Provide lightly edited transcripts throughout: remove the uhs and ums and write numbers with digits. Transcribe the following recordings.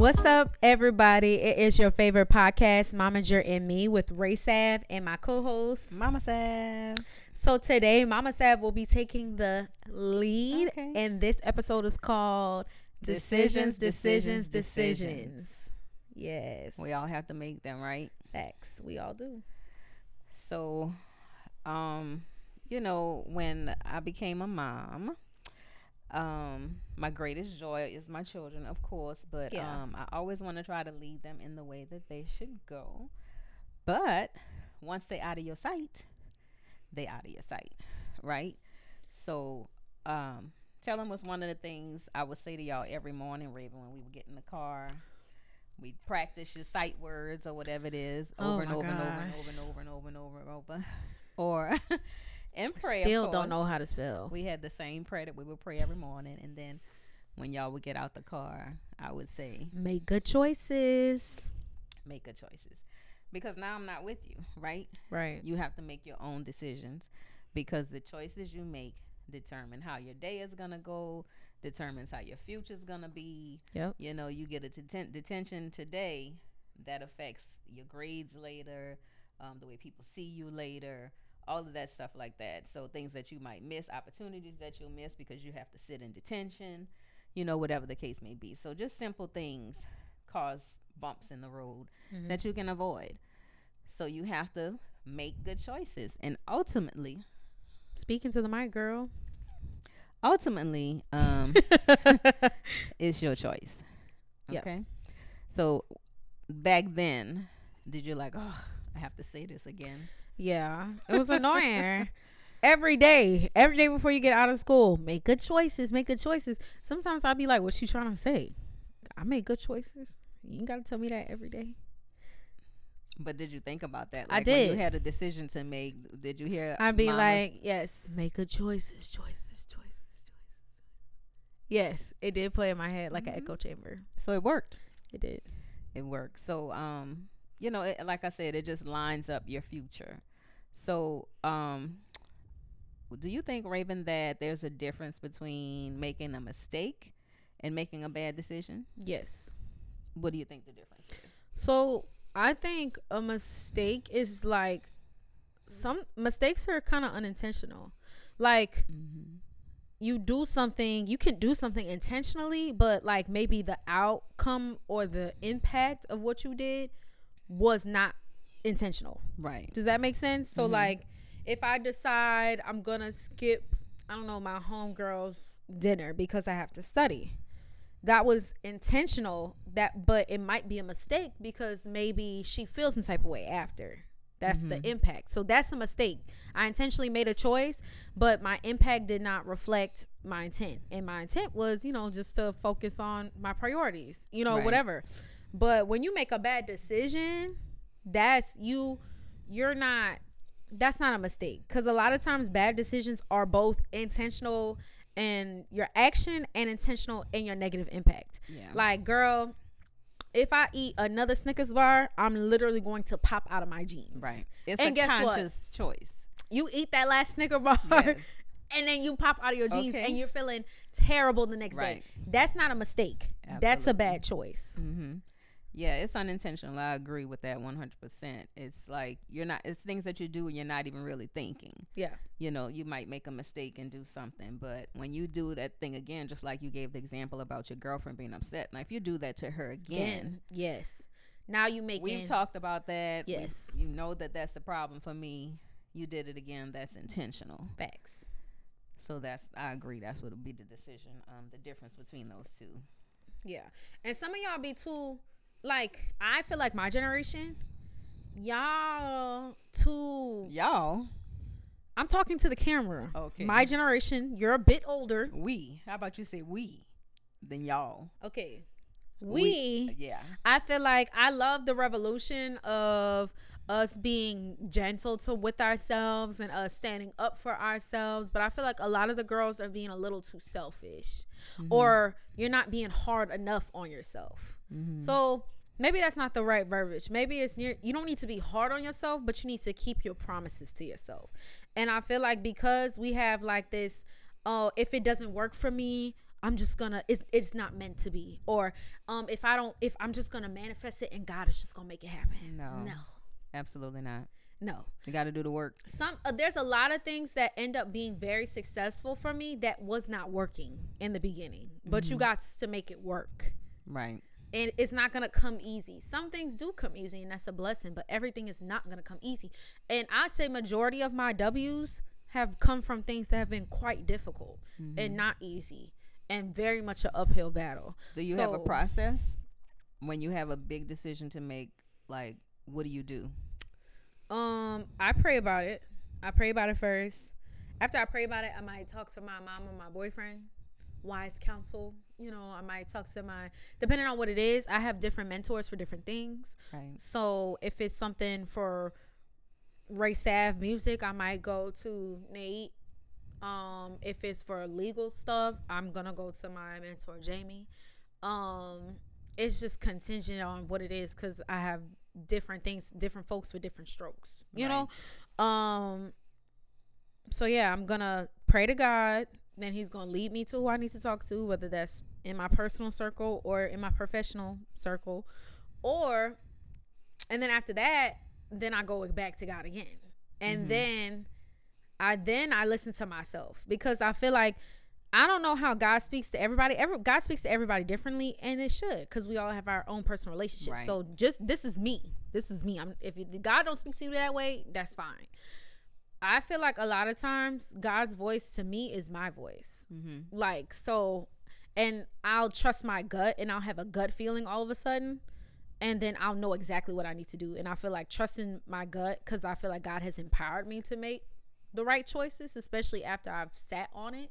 What's up, everybody? It is your favorite podcast, Momager and Me, with Ray Sav and my co-host, Mama Sav. So today, Mama Sav will be taking the lead, and this episode is called Decisions. Yes. We all have to make them, right? Facts. We all do. So, when I became a mom, my greatest joy is my children, of course, but I always want to try to lead them in the way that they should go. But once they're out of your sight, they out of your sight, right? So tell them was one of the things I would say to y'all every morning, Raven, when we would get in the car. We'd practice your sight words or whatever it is over and over and over. Or and pray. Still don't know how to spell. We had the same prayer that we would pray every morning, and then when y'all would get out the car, I would say, make good choices. Make good choices. Because now I'm not with you, right? Right. You have to make your own decisions, because the choices you make determine how your day is going to go, determines how your future is going to be. Yep. You know, you get a detention today, that affects your grades later, the way people see you later, all of that stuff like that. So things that you might miss, opportunities that you'll miss because you have to sit in detention, whatever the case may be. So just simple things cause bumps in the road that you can avoid. So you have to make good choices. And ultimately, speaking to the mic, girl, it's your choice. Yep. Okay. So back then, did you like, oh, I have to say this again? Yeah, it was annoying. Every day before you get out of school, make good choices. Sometimes I'll be like, what's she trying to say? I make good choices. You ain't got to tell me that every day. But did you think about that? Like, I did. When you had a decision to make, did you hear? I'd be like, yes, make good choices. Yes, it did play in my head like an echo chamber. So it worked. It did. It worked. So, like I said, it just lines up your future. So, do you think, Raven, that there's a difference between making a mistake and making a bad decision? Yes. What do you think the difference is? So, I think a mistake is like, some mistakes are kind of unintentional. Like, you can do something intentionally, but like maybe the outcome or the impact of what you did was not intentional. Right. Does that make sense? So like, if I decide I'm gonna skip, I don't know, my homegirl's dinner because I have to study, that was intentional. But it might be a mistake because maybe she feels some type of way after. That's the impact. So that's a mistake. I intentionally made a choice, but my impact did not reflect my intent. And my intent was, just to focus on my priorities, right. Whatever. But when you make a bad decision, that's not a mistake. Because a lot of times bad decisions are both intentional in your action and intentional in your negative impact. Yeah. Like, girl, if I eat another Snickers bar, I'm literally going to pop out of my jeans. Right. It's a conscious choice. You eat that last Snicker bar, yes. And then you pop out of your jeans and you're feeling terrible the next day. That's not a mistake. Absolutely. That's a bad choice. Yeah, it's unintentional. I agree with that 100%. It's like it's things that you do and you're not even really thinking. Yeah. You might make a mistake and do something, but when you do that thing again, just like you gave the example about your girlfriend being upset. Now, if you do that to her again. Yes. Now you make We've talked about that. Yes. You know that's the problem for me. You did it again. That's intentional. Facts. So I agree. That's what would be the decision. The difference between those two. Yeah. And some of y'all be too, like, I feel like my generation, y'all. I'm talking to the camera. Okay. My generation, you're a bit older. How about you say we than y'all? Okay. Yeah. I feel like I love the revolution of us being gentle with ourselves and us standing up for ourselves. But I feel like a lot of the girls are being a little too selfish, or you're not being hard enough on yourself. So maybe that's not the right verbiage. Maybe it's you don't need to be hard on yourself, but you need to keep your promises to yourself. And I feel like because we have like this, if it doesn't work for me, I'm just gonna, it's not meant to be, or if I'm just gonna manifest it and God is just gonna make it happen. No, absolutely not. No, you got to do the work. There's a lot of things that end up being very successful for me that was not working in the beginning, but you got to make it work, right? And it's not gonna come easy. Some things do come easy, and that's a blessing, but everything is not gonna come easy. And I say majority of my W's have come from things that have been quite difficult and not easy, and very much an uphill battle. Do you have a process when you have a big decision to make? Like, what do you do? I pray about it. I pray about it first. After I pray about it, I might talk to my mom or my boyfriend. Wise counsel. You know, I might talk to depending on what it is, I have different mentors for different things. Right. So if it's something for Ray Sav music, I might go to Nate. If it's for legal stuff, I'm gonna go to my mentor Jamie. It's just contingent on what it is, because I have different things, different folks for different strokes, you know. So yeah, I'm gonna pray to God, then he's gonna lead me to who I need to talk to, whether that's in my personal circle or in my professional circle, and then after that, then I go back to God again, and then I listen to myself, because I feel like I don't know how God speaks to everybody. God speaks to everybody differently, and it should, because we all have our own personal relationship. Right. So this is me. If God don't speak to you that way, that's fine. I feel like a lot of times God's voice to me is my voice. Like, so, and I'll trust my gut, and I'll have a gut feeling all of a sudden, and then I'll know exactly what I need to do. And I feel like trusting my gut, because I feel like God has empowered me to make the right choices, especially after I've sat on it.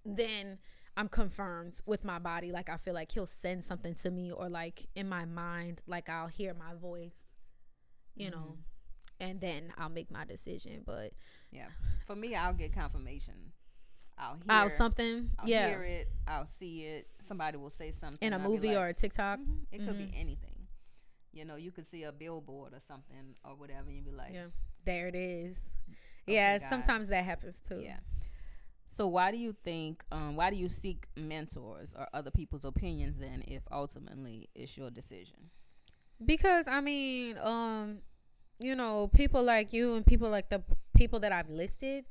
Then I'm confirmed with my body. Like, I feel like he'll send something to me, or like in my mind, like I'll hear my voice, you know, and then I'll make my decision. But yeah, for me, I'll get confirmation. I'll hear it, I'll see it. Somebody will say something in a movie or a TikTok. It could be anything. You know, you could see a billboard or something or whatever, and you'd be like, yeah, there it is. Okay, yeah, God. Sometimes that happens too. Yeah. So why do you seek mentors or other people's opinions then, if ultimately it's your decision? Because I mean, you know, people like you and people like the people that I've listed,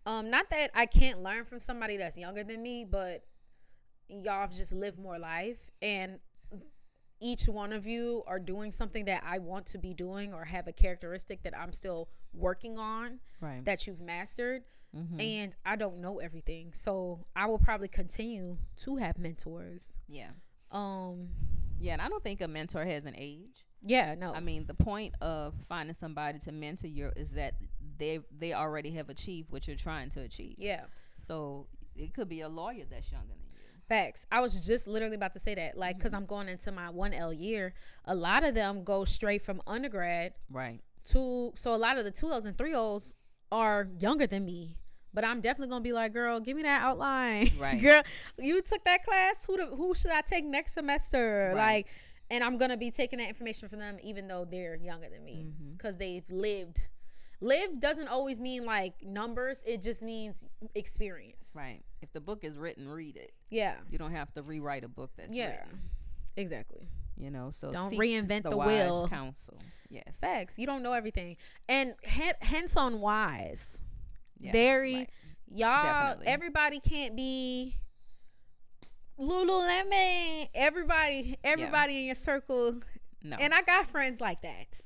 not that I can't learn from somebody that's younger than me, but y'all have just lived more life, and each one of you are doing something that I want to be doing, or have a characteristic that I'm still working on, right, that you've mastered. And I don't know everything, so I will probably continue to have mentors. Yeah. Yeah, and I don't think a mentor has an age. Yeah, no. I mean, the point of finding somebody to mentor you is that they already have achieved what you're trying to achieve. Yeah. So it could be a lawyer that's younger than you. Facts. I was just literally about to say that, like, because I'm going into my 1L year. A lot of them go straight from undergrad, right, so a lot of the 2Ls and 3Os are younger than me, but I'm definitely gonna be like, girl, give me that outline. Right. Girl, you took that class, who should I take next semester? Right. Like, and I'm gonna be taking that information from them, even though they're younger than me, because they've lived doesn't always mean like numbers, it just means experience. Right. If the book is written, read it. Yeah, you don't have to rewrite a book that's written. Exactly. You know, so don't reinvent the wheel. Counsel. Yes. Facts. You don't know everything. And hence on wise. Yeah, very, right. Y'all, definitely. Everybody can't be Lululemon. Everybody in your circle. No. And I got friends like that.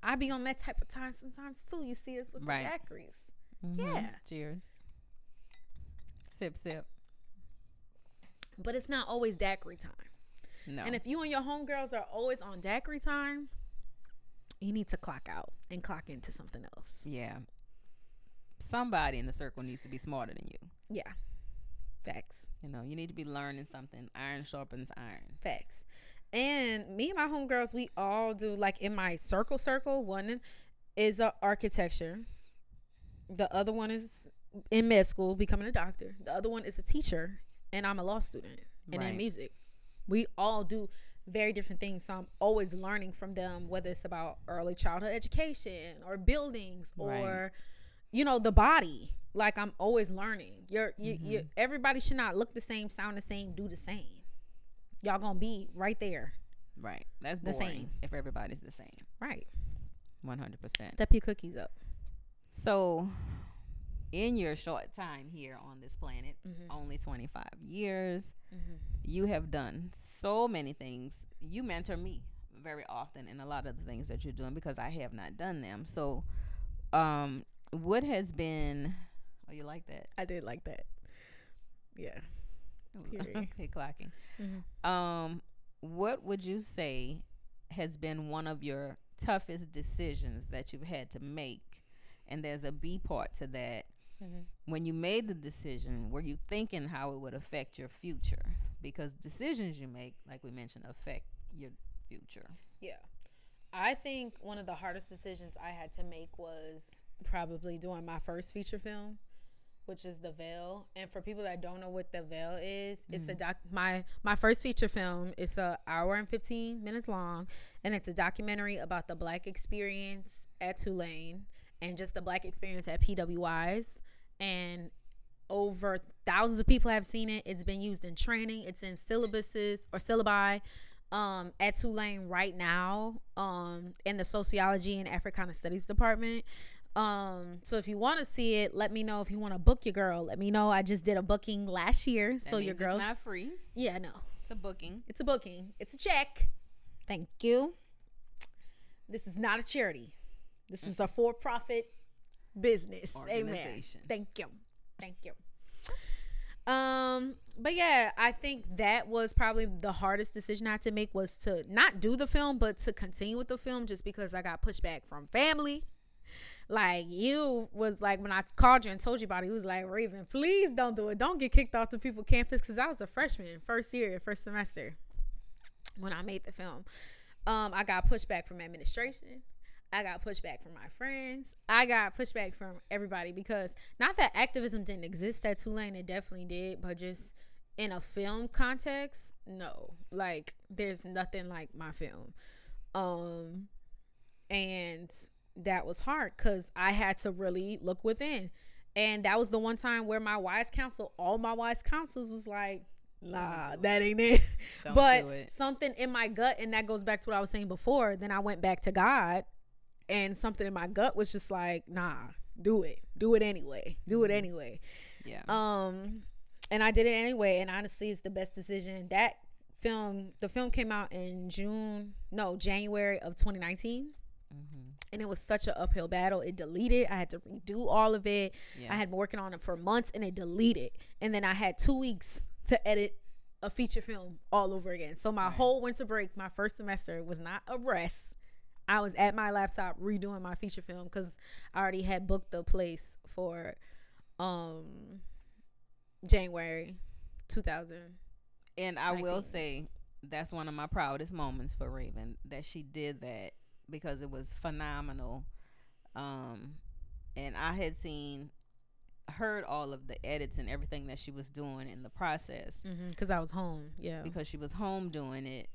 I be on that type of time sometimes too. You see us with the daiquiris. Yeah. Cheers. Sip, sip. But it's not always daiquiri time. No. And if you and your homegirls are always on daiquiri time, you need to clock out and clock into something else. Yeah. Somebody in the circle needs to be smarter than you. Yeah. Facts. You know, you need to be learning something. Iron sharpens iron. Facts. And me and my homegirls, we all do, like, in my circle, one is architecture. The other one is in med school, becoming a doctor. The other one is a teacher, and I'm a law student. And in music. We all do very different things, so I'm always learning from them, whether it's about early childhood education or buildings or you know, the body. Like, I'm always learning. You everybody should not look the same, sound the same, do the same. Y'all gonna be right there. Right. That's boring. The same. If everybody's the same. Right. 100%. Step your cookies up. So, in your short time here on this planet, only 25 years, you have done so many things. You mentor me very often in a lot of the things that you're doing because I have not done them. So, what has been... Oh, you like that? I did like that. Yeah. Okay, clocking. What would you say has been one of your toughest decisions that you've had to make? And there's a B part to that. When you made the decision, were you thinking how it would affect your future? Because decisions you make, like we mentioned, affect your future. Yeah. I think one of the hardest decisions I had to make was probably doing my first feature film, which is The Veil. And for people that don't know what The Veil is, it's my first feature film. It's an hour and 15 minutes long, and it's a documentary about the Black experience at Tulane and just the Black experience at PWIs. And over thousands of people have seen it. It's been used in training. It's in syllabuses or syllabi at Tulane right now in the sociology and Africana studies department. So if you want to see it, let me know. If you want to book your girl, let me know. I just did a booking last year. That so your girl, it's not free. Yeah, no, it's a booking. It's a booking. It's a check. Thank you. This is not a charity. This is a for-profit business. Amen. Thank you. But yeah, I think that was probably the hardest decision I had to make, was to not do the film, but to continue with the film, just because I got pushback from family. Like, you was like, when I called you and told you about it, he was like, Raven, please don't do it. Don't get kicked off the people campus. Because I was a freshman, first semester when I made the film. I got pushback from administration. I got pushback from my friends. I got pushback from everybody, because not that activism didn't exist at Tulane, it definitely did, but just in a film context, no. Like, there's nothing like my film. And that was hard because I had to really look within. And that was the one time where all my wise counsels was like, nah, that ain't it. But something in my gut, and that goes back to what I was saying before, then I went back to God, and something in my gut was just like, nah, do it anyway. Yeah. And I did it anyway, and honestly, it's the best decision. The film came out in January of 2019. And it was such an uphill battle. It deleted. I had to redo all of it. Yes. I had been working on it for months, and it deleted. And then I had 2 weeks to edit a feature film all over again. So my whole winter break, my first semester, was not a rest. I was at my laptop redoing my feature film because I already had booked the place for January 2000. And I will say that's one of my proudest moments for Raven, that she did that, because it was phenomenal. And I had heard all of the edits and everything that she was doing in the process. Because I was home. Yeah. Because she was home doing it.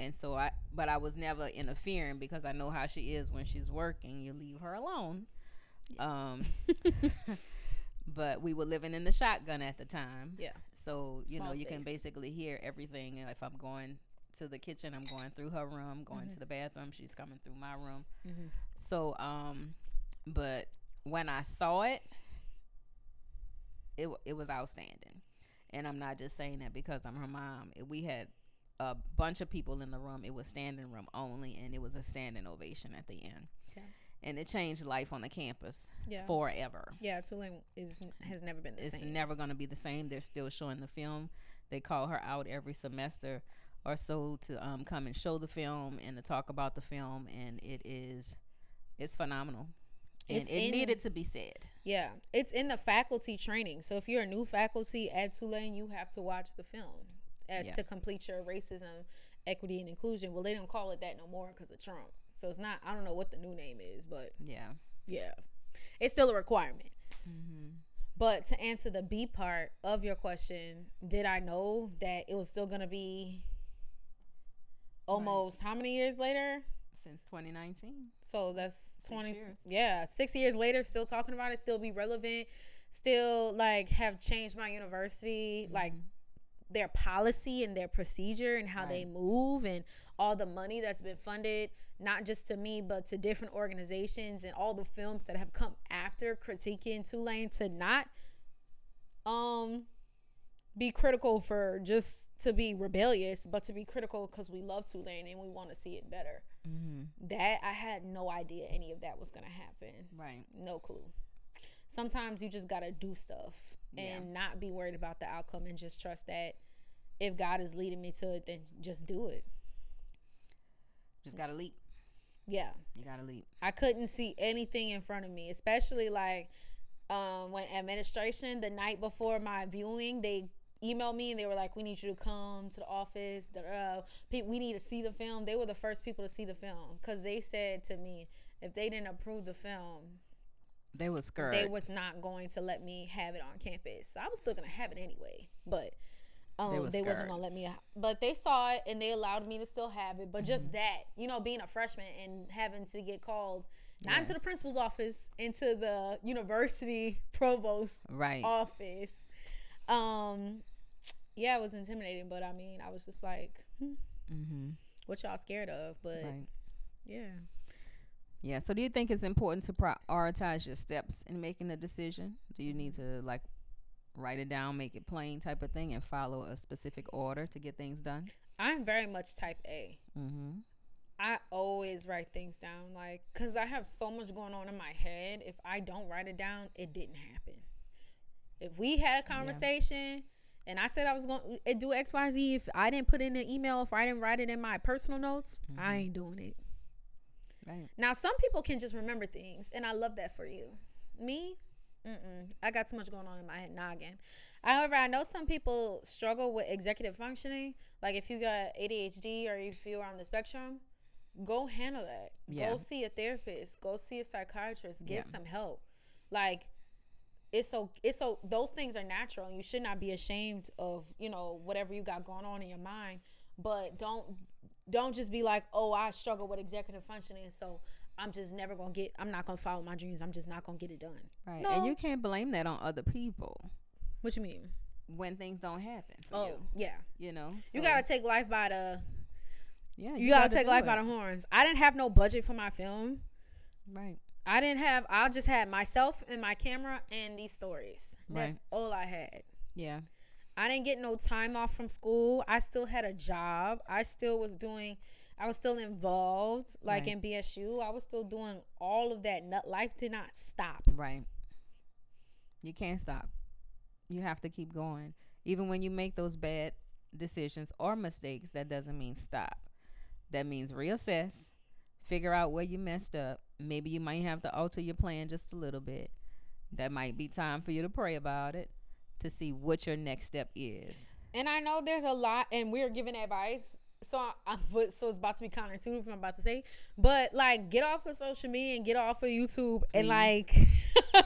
And so but I was never interfering, because I know how she is when she's working. You leave her alone. Yes. But we were living in the shotgun at the time. Yeah. So, you can basically hear everything. If I'm going to the kitchen, I'm going through her room. Going to the bathroom, she's coming through my room. So, but when I saw it, it was outstanding. And I'm not just saying that because I'm her mom. We had a bunch of people in the room. It was standing room only, and it was a standing ovation at the end. Okay. And it changed life on the campus forever. Yeah, Tulane has never been the same. It's never going to be the same. They're still showing the film. They call her out every semester or so to come and show the film and to talk about the film, and it's phenomenal. And it needed to be said. Yeah, it's in the faculty training. So if you're a new faculty at Tulane, you have to watch the film to complete your racism, equity, and inclusion. Well, they don't call it that no more because of Trump. So it's not, I don't know what the new name is, but yeah, it's still a requirement. But to answer the B part of your question, did I know that it was still going to be almost how many years later? Since 2019. So that's 20 years. Yeah, 6 years later, still talking about it, still be relevant, still like have changed my university, like their policy and their procedure and how they move, and all the money that's been funded, not just to me but to different organizations, and all the films that have come after critiquing Tulane, to not be critical for just to be rebellious, but to be critical because we love Tulane and we want to see it better. That I had no idea any of that was gonna happen. Right. No clue. Sometimes you just gotta do stuff and not be worried about the outcome, and just trust that if God is leading me to it, then just do it. Just gotta leap. Yeah, you gotta leap. I couldn't see anything in front of me, especially like when administration, the night before my viewing, they emailed me and they were like, we need you to come to the office, we need to see the film. They were the first people to see the film, because they said to me, if they didn't approve the film, they was scared. They was not going to let me have it on campus. So I was still gonna have it anyway, but they wasn't gonna let me. But they saw it and they allowed me to still have it. But just that, being a freshman and having to get called not into the principal's office, into the university provost office. Yeah, it was intimidating, but I mean, I was just like, what y'all scared of? But yeah. So do you think it's important to prioritize your steps in making a decision? Do you need to like write it down, make it plain type of thing, and follow a specific order to get things done? I'm very much type A. I always write things down, like, because I have so much going on in my head. If I don't write it down, it didn't happen. If we had a conversation and I said I was going to do X, Y, Z, if I didn't put in an email, if I didn't write it in my personal notes, I ain't doing it. Right. Now, some people can just remember things, and I love that for you. Me, I got too much going on in my head noggin. However, I know some people struggle with executive functioning. Like if you got ADHD or if you're on the spectrum, go handle that. Go see a therapist. Go see a psychiatrist. Get some help. Like, it's so those things are natural, and you should not be ashamed of whatever you got going on in your mind. But don't just be like, oh, I struggle with executive functioning, so I'm just never gonna I'm not gonna follow my dreams. I'm just not gonna get it done. Right. No. And you can't blame that on other people. What you mean? When things don't happen for you. Yeah. So you gotta take life by the you gotta take life by the horns. I didn't have no budget for my film. Right. I just had myself and my camera and these stories. That's all I had. Yeah. I didn't get no time off from school. I still had a job. I was still involved, like in BSU. I was still doing all of that. Life did not stop. Right. You can't stop. You have to keep going. Even when you make those bad decisions or mistakes, that doesn't mean stop. That means reassess, figure out where you messed up. Maybe you might have to alter your plan just a little bit. That might be time for you to pray about it, to see what your next step is. And I know there's a lot, and we're giving advice. So it's about to be counterintuitive what I'm about to say. But, like, get off of social media and get off of YouTube. Please. And, like,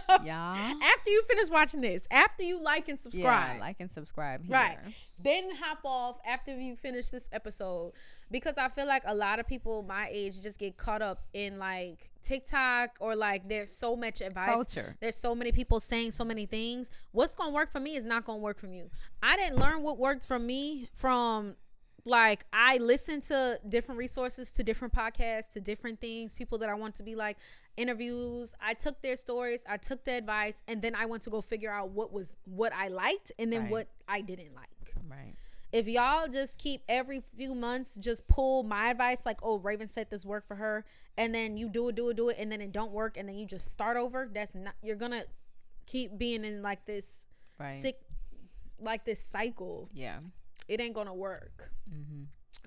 after you finish watching this, after you like and subscribe. Yeah, like and subscribe here. Right. Then hop off after you finish this episode. Because I feel like a lot of people my age just get caught up in, like, TikTok, or, like, there's so much advice. Culture. There's so many people saying so many things. What's going to work for me is not going to work for you. I didn't learn what worked for me from... Like, I listened to different resources, to different podcasts, to different things, people that I want to be like, interviews. I took their stories, I took the advice, and then I went to go figure out what I liked and then what I didn't like. Right. If y'all just keep every few months just pull my advice, like, oh, Raven said this worked for her, and then you do it, and then it don't work, and then you just start over, that's not, you're gonna keep being in like this sick, like this cycle. Yeah. It ain't gonna work.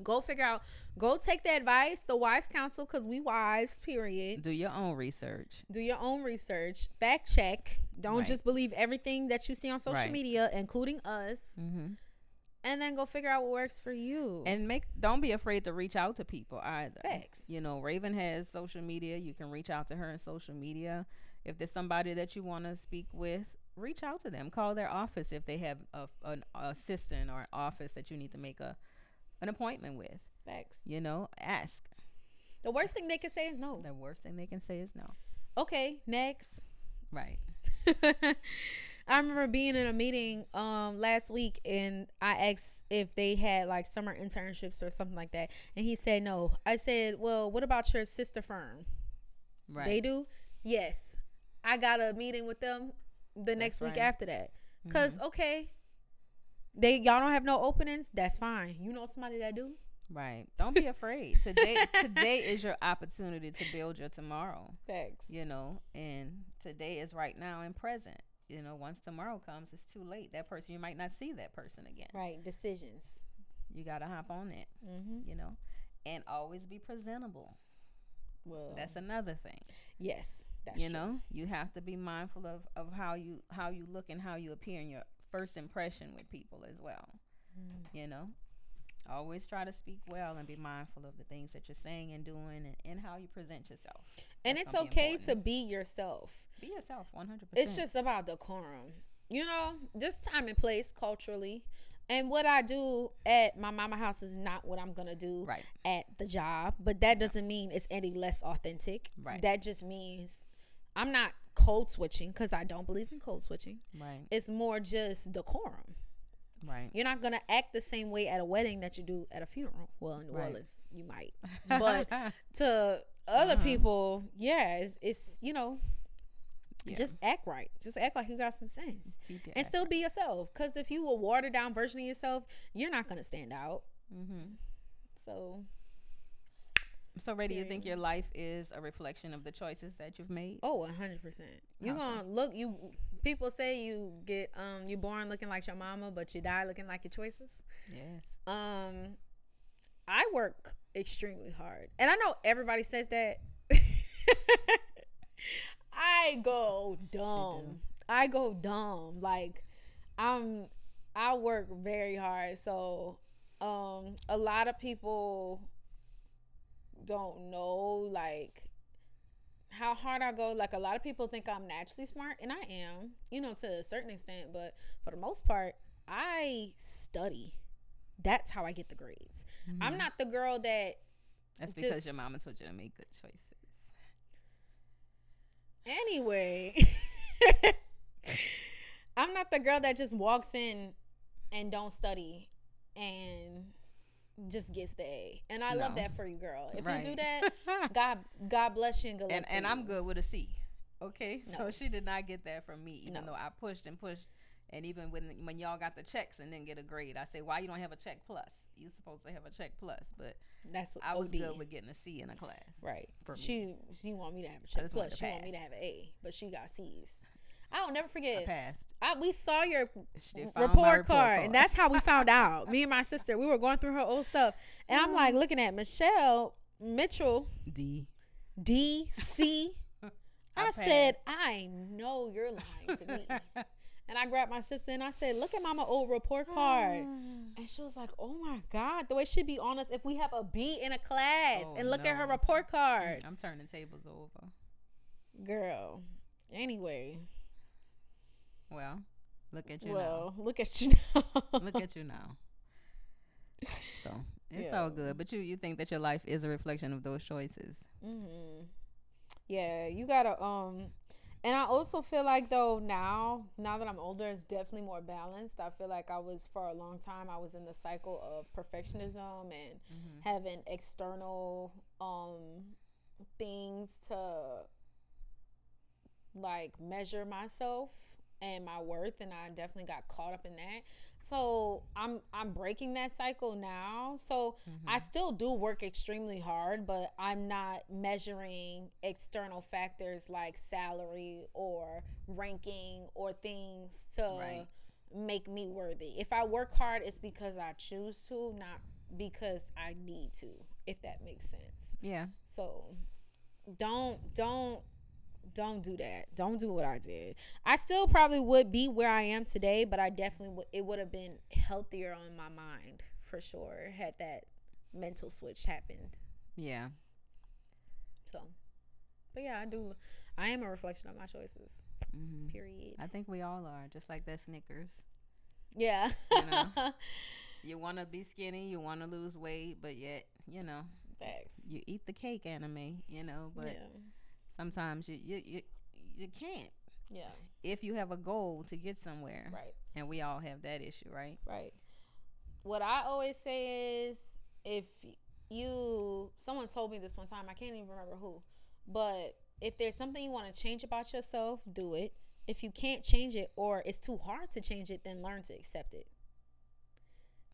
Go figure out. Go take the advice, the wise counsel, because we wise, period. Do your own research. Fact check. Don't just believe everything that you see on social media, including us. And then go figure out what works for you. And don't be afraid to reach out to people either. Facts. Raven has social media. You can reach out to her in social media. If there's somebody that you want to speak with, reach out to them. Call their office if they have an assistant or an office that you need to make an appointment with. Facts. Ask. The worst thing they can say is no. The worst thing they can say is no. Okay, next. Right. I remember being in a meeting last week, and I asked if they had like summer internships or something like that, and he said no. I said, well, what about your sister firm? Right. They do? Yes. I got a meeting with them the next week after that. Because, okay, y'all don't have no openings? That's fine. You know somebody that do? Right. Don't be afraid. Today is your opportunity to build your tomorrow. Thanks. You know, and today is right now and present. You know, once tomorrow comes, it's too late. That person, you might not see that person again. Right. Decisions. You got to hop on it, you know, and always be presentable. Well, that's another thing. Yes. That's you know, you have to be mindful of how you look and how you appear in your first impression with people as well. You know, always try to speak well and be mindful of the things that you're saying and doing and how you present yourself. And it's okay to be yourself. Be yourself 100%. It's just about decorum. You know, just time and place culturally. And what I do at my mama house is not what I'm going to do at the job. But that doesn't mean it's any less authentic. Right. That just means I'm not code switching, because I don't believe in code switching. Right. It's more just decorum. Right. You're not going to act the same way at a wedding that you do at a funeral. Well, in New Orleans, you might. But to other people, it's you know, just act right. Just act like you got some sense. And still be yourself. Because if you a watered down version of yourself, you're not going to stand out. So, Ray, do you think your life is a reflection of the choices that you've made? Oh, 100%. You're going to look, people say you get, you're born looking like your mama, but you die looking like your choices. Yes. I work extremely hard. And I know everybody says that. I go dumb. Like, I work very hard. So, a lot of people don't know like how hard I go. Like, a lot of people think I'm naturally smart, and I am, you know, to a certain extent, but for the most part I study. That's how I get the grades. I'm not the girl that's because your mama told you to make good choices. Anyway, I'm not the girl that just walks in and don't study and just gets the A. And I love that for you, girl. If you do that, God bless you and good luck to you. And I'm good with a C. Okay? No. So she did not get that from me, even though I pushed and pushed. And even when y'all got the checks and didn't get a grade, I say, why you don't have a check plus? You're supposed to have a check plus. But I was good with getting a C in a class. Right. For me. She want me to have a check plus. She want me to have an A. But she got C's. I'll never forget. I passed. We saw your report card, and that's how we found out. Me and my sister, we were going through her old stuff, and I'm like looking at Michelle Mitchell, D, C. I said, I know you're lying to me. And I grabbed my sister and I said, look at mama old report card. And she was like, oh my God, the way she be honest, if we have a B in a class and look at her report card. I'm turning tables over. Girl. Anyway. Well, look at you now. Look at you now. Look at you now. So it's all good. But you think that your life is a reflection of those choices. Yeah, you gotta and I also feel like though now that I'm older, it's definitely more balanced. I feel like for a long time I was in the cycle of perfectionism and having external things to like measure myself and my worth, and I definitely got caught up in that. So I'm breaking that cycle now. So I still do work extremely hard, but I'm not measuring external factors like salary or ranking or things to make me worthy. If I work hard, it's because I choose to, not because I need to, if that makes sense. Yeah. So don't do that. Don't do what I did. I still probably would be where I am today, but I definitely it would have been healthier on my mind for sure had that mental switch happened. Yeah. So, but yeah, I am a reflection of my choices. Period. I think we all are, just like that Snickers. Yeah. You know, you want to be skinny, you want to lose weight, but yet, you know, Facts. You eat the cake anime, but sometimes you can't. Yeah. If you have a goal to get somewhere. Right. And we all have that issue, right? Right. What I always say is, if someone told me this one time, I can't even remember who, but if there's something you want to change about yourself, do it. If you can't change it, or it's too hard to change it, then learn to accept it.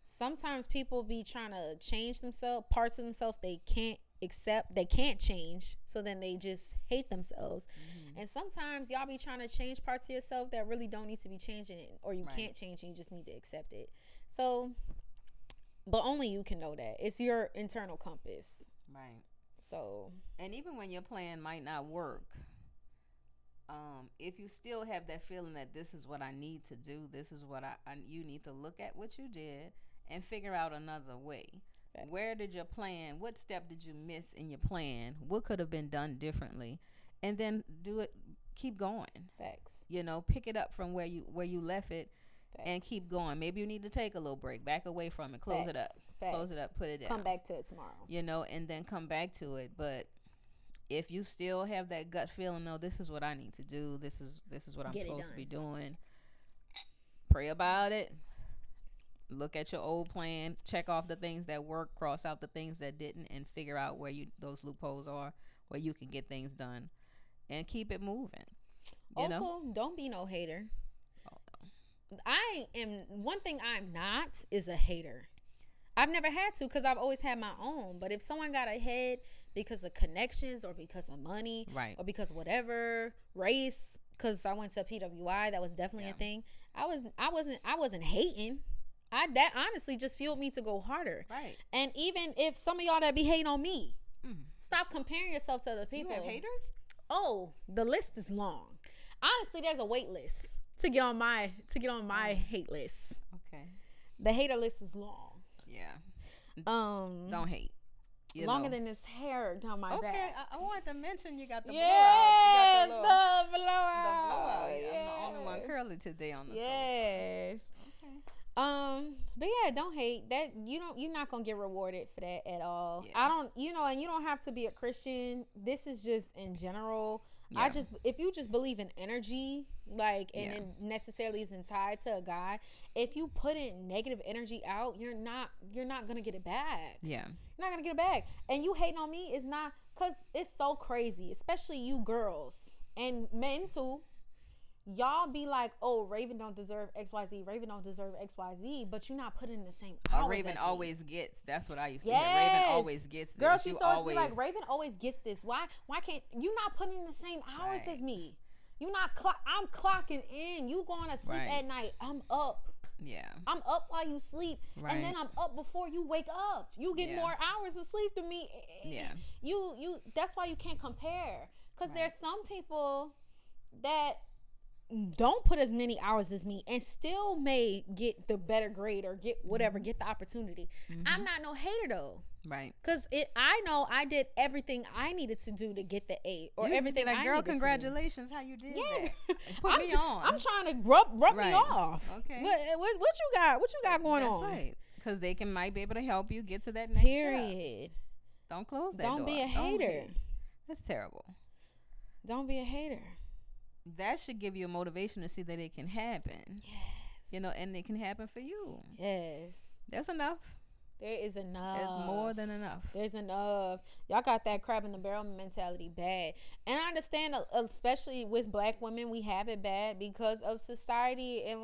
Sometimes people be trying to change themselves, parts of themselves they can't accept, they can't change, so then they just hate themselves. And sometimes y'all be trying to change parts of yourself that really don't need to be changing, or you can't change, and you just need to accept it. So, but only you can know that. It's your internal compass. Right. So, and even when your plan might not work, if you still have that feeling that this is what I need to do, this is what you need to look at what you did and figure out another way. Facts. Where did your plan, what step did you miss in your plan? What could have been done differently? And then do it, keep going. Facts. Pick it up from where you left it. Facts. And keep going. Maybe you need to take a little break, back away from it, close it up. Facts. Close it up, put it down. Come back to it tomorrow. And then come back to it. But if you still have that gut feeling, no, this is what I need to do, this is what I'm supposed to be doing, pray about it. Look at your old plan, check off the things that work, cross out the things that didn't, and figure out where those loopholes are, where you can get things done, and keep it moving. Also, don't be no hater. One thing I'm not is a hater. I've never had to, because I've always had my own. But if someone got ahead because of connections, or because of money, right, or because of whatever, race, because I went to PWI, that was definitely a thing. I wasn't hating. That honestly just fueled me to go harder. Right. And even if some of y'all that be hating on me, stop comparing yourself to other people. You have haters? Oh, the list is long. Honestly, there's a wait list to get on my hate list. Okay. The hater list is long. Yeah. Don't hate. Longer than this hair down my back. Okay, I wanted to mention you got the blowout. The blowout. Yes. I'm the only one curly today on the phone. Yes. Okay. But yeah, don't hate that. You're not gonna get rewarded for that at all. Yeah. And you don't have to be a Christian. This is just in general. Yeah. If you just believe in energy, it necessarily isn't tied to a God. If you put in negative energy out, you're not gonna get it back. Yeah, you're not gonna get it back. And you hating on me is not, because it's so crazy, especially you girls and men too. Y'all be like, oh, Raven don't deserve XYZ. Raven don't deserve XYZ, but you're not putting in the same hours. Raven always gets. That's what I used to hear. Raven always gets this. Girls used to always be like, Raven always gets this. Why can't you not putting in the same hours as me? You not I'm clocking in. You going to sleep at night. I'm up. Yeah. I'm up while you sleep. Right. And then I'm up before you wake up. You get more hours of sleep than me. Yeah. You that's why you can't compare. Because there's some people that don't put as many hours as me and still may get the better grade or get whatever, get the opportunity. I'm not no hater though. Right. Because I know I did everything I needed to do to get the A, or everything I girl, needed congratulations, how you did that. Put me on. I'm trying to rub me off. Okay. What you got? What you got going on? That's right. Because they might be able to help you get to that next Period. step. Don't close that door. Don't be a hater. That's terrible. Don't be a hater. That should give you a motivation to see that it can happen. Yes. And it can happen for you. Yes. That's enough. There is enough. There's more than enough. There's enough. Y'all got that crab in the barrel mentality bad. And I understand, especially with black women, we have it bad because of society and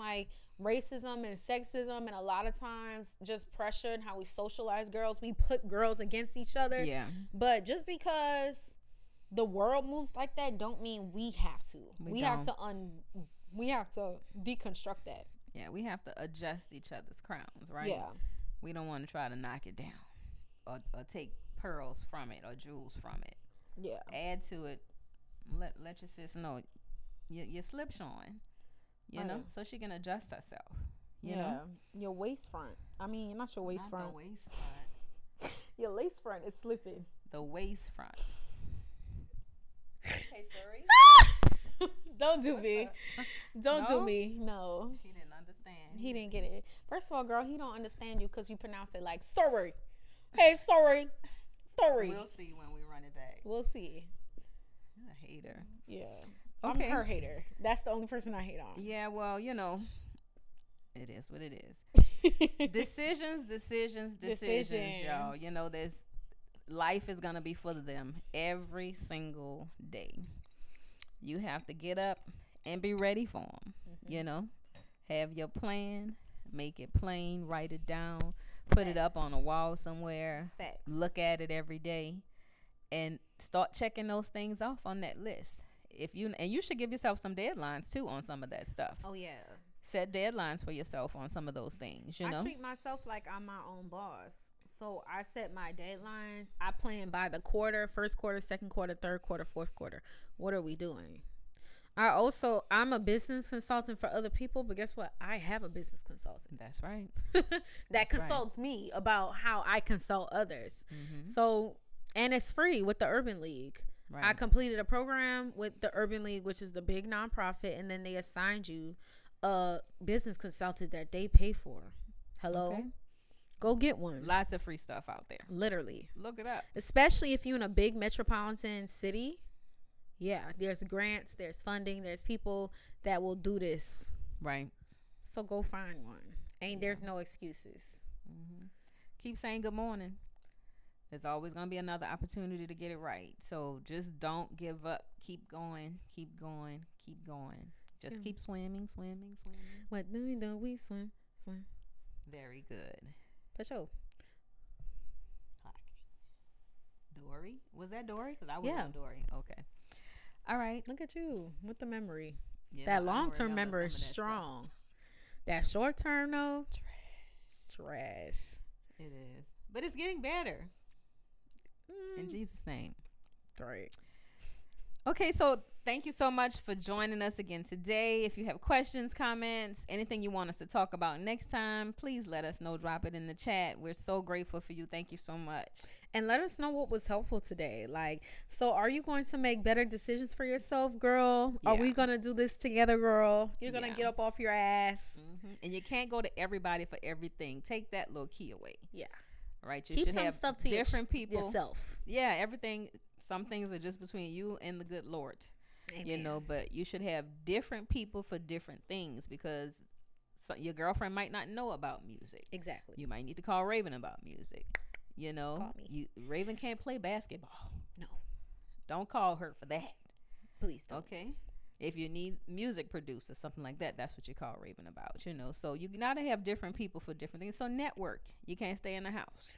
racism and sexism, and a lot of times just pressure and how we socialize girls. We put girls against each other. Yeah. But just because the world moves like that don't mean we have to. We have to deconstruct that. Yeah, we have to adjust each other's crowns, right? Yeah. We don't want to try to knock it down or take pearls from it or jewels from it. Yeah. Add to it. Let your sis know your slip showing, you know, so she can adjust herself. You know? Your waist front. I mean, not your waist front. The waist front. Your lace front is slipping. The waist front. Hey, sorry. Don't do me. Don't do me. No. He didn't understand. He didn't get it. First of all, girl, he don't understand you because you pronounce it like sorry. Hey, sorry. story. We'll see when we run it back. We'll see. You're a hater. Yeah. Okay. I'm her hater. That's the only person I hate on. Yeah, well, you know, it is what it is. Decisions, y'all. You know, life is gonna be full of them every single day. You have to get up and be ready for them. Mm-hmm. You know, have your plan, make it plain, write it down, put Facts. It up on a wall somewhere. Facts. Look at it every day, and start checking those things off on that list. You should give yourself some deadlines too on some of that stuff. Oh yeah. Set deadlines for yourself on some of those things. You know, I treat myself like I'm my own boss. So I set my deadlines. I plan by the quarter, first quarter, second quarter, third quarter, fourth quarter. What are we doing? I'm a business consultant for other people, but guess what? I have a business consultant. That's right. that consults me about how I consult others. Mm-hmm. So, and it's free with the Urban League. Right. I completed a program with the Urban League, which is the big nonprofit, and then they assigned you a business consultant that they pay for. Hello? Okay. Go get one. Lots of free stuff out there. Literally. Look it up. Especially if you're in a big metropolitan city. Yeah, there's grants, there's funding, there's people that will do this. Right. So go find one. There's no excuses. Mm-hmm. Keep saying good morning. There's always going to be another opportunity to get it right. So just don't give up. Keep going. Keep going. Keep going. Just keep swimming. What do we swim? Very good. For sure. Dory? Was that Dory? Because I was on Dory. Okay. All right. Look at you with the memory. Yeah, that long-term memory is strong. That short-term, though, trash. It is. But it's getting better. In Jesus' name. Great. Okay, so thank you so much for joining us again today. If you have questions, comments, anything you want us to talk about next time, please let us know. Drop it in the chat. We're so grateful for you. Thank you so much. And let us know what was helpful today. So are you going to make better decisions for yourself, girl? Yeah. Are we going to do this together, girl? You're going to get up off your ass. Mm-hmm. And you can't go to everybody for everything. Take that little key away. Yeah. Right? You Keep should some have stuff to different people. Yourself. Yeah, everything. Some things are just between you and the good Lord. Amen. You know, but you should have different people for different things because your girlfriend might not know about music. Exactly. You might need to call Raven about music. You know, call me. Raven can't play basketball. No. Don't call her for that. Please don't. Okay. If you need music produced or something like that, that's what you call Raven about, you know. So you gotta have different people for different things. So network. You can't stay in the house.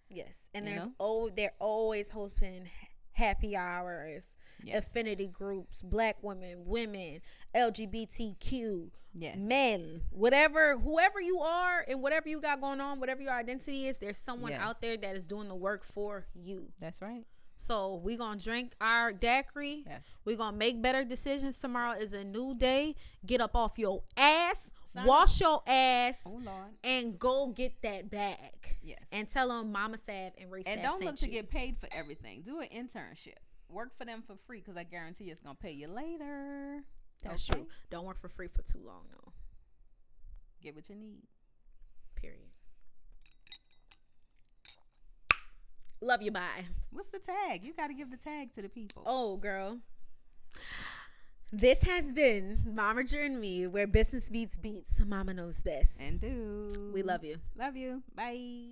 Yes. And they're always hosting happy hours, affinity groups, black women, LGBTQ, men, whoever you are and whatever you got going on, whatever your identity is, there's someone out there that is doing the work for you. That's right. So we're going to drink our daiquiri. Yes. We're going to make better decisions. Tomorrow is a new day. Get up off your ass. Wash your ass. Oh, Lord. And go get that bag. Yes. And tell them Mama Sav and Ray Sav And don't look to you. get paid for everything. Do an internship. Work for them for free because I guarantee it's going to pay you later. That's true. Don't work for free for too long, though. Get what you need. Period. Love you. Bye. What's the tag? You got to give the tag to the people. Oh, girl. This has been Momager and Me, where business beats beats. Mama knows best. And do. We love you. Love you. Bye.